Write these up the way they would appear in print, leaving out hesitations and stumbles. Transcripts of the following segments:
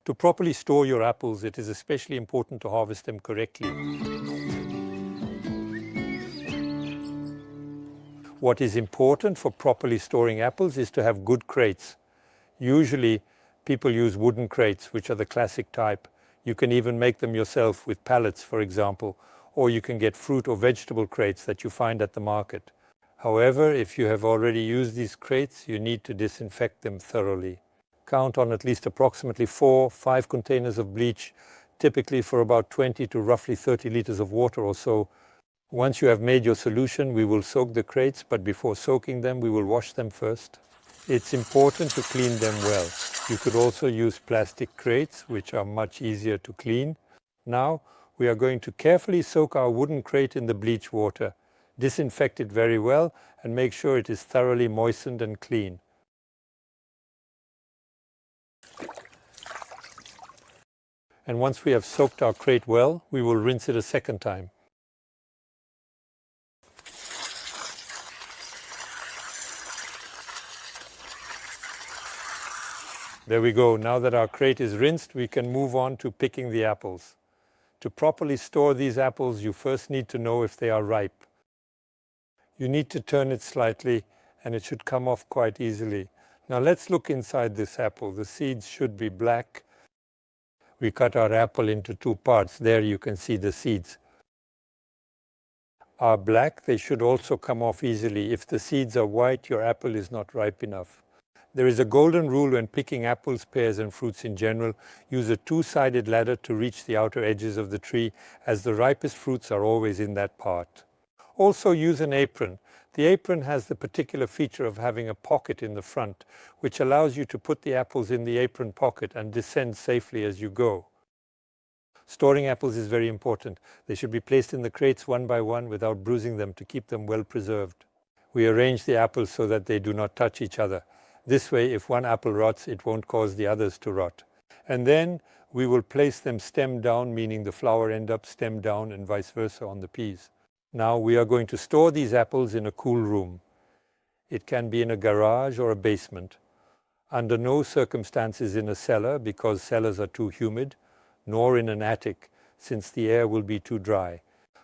To properly store your apples, it is especially important to harvest them correctly. What is important for properly storing apples is to have good crates. Usually, people use wooden crates, which are the classic type. You can even make them yourself with pallets, for example, or you can get fruit or vegetable crates that you find at the market. However, if you have already used these crates, you need to disinfect them thoroughly. Count on at least approximately 4-5 containers of bleach, typically for about 20 to roughly 30 liters of water or so. Once you have made your solution, we will soak the crates, but before soaking them, we will wash them first. It's important to clean them well. You could also use plastic crates, which are much easier to clean. Now, we are going to carefully soak our wooden crate in the bleach water. Disinfect it very well and make sure it is thoroughly moistened and clean. And once we have soaked our crate well, we will rinse it a second time. There we go. Now that our crate is rinsed, we can move on to picking the apples. To properly store these apples, you first need to know if they are ripe. You need to turn it slightly and it should come off quite easily. Now let's look inside this apple. The seeds should be black. We cut our apple into 2 parts. There you can see the seeds are black. They should also come off easily. If the seeds are white, your apple is not ripe enough. There is a golden rule when picking apples, pears and fruits in general. Use a 2-sided ladder to reach the outer edges of the tree, as the ripest fruits are always in that part. Also use an apron. The apron has the particular feature of having a pocket in the front, which allows you to put the apples in the apron pocket and descend safely as you go. Storing apples is very important. They should be placed in the crates one by one without bruising them to keep them well preserved. We arrange the apples so that they do not touch each other. This way, if one apple rots, it won't cause the others to rot. And then we will place them stem down, meaning the flower ends up stem down and vice versa on the peas. Now we are going to store these apples in a cool room. It can be in a garage or a basement. Under no circumstances in a cellar, because cellars are too humid, nor in an attic, since the air will be too dry.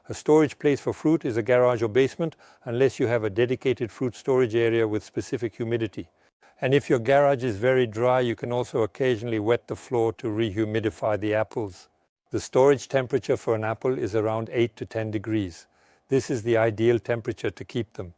A storage place for fruit is a garage or basement, unless you have a dedicated fruit storage area with specific humidity. And if your garage is very dry, you can also occasionally wet the floor to rehumidify the apples. The storage temperature for an apple is around 8 to 10 degrees. This is the ideal temperature to keep them.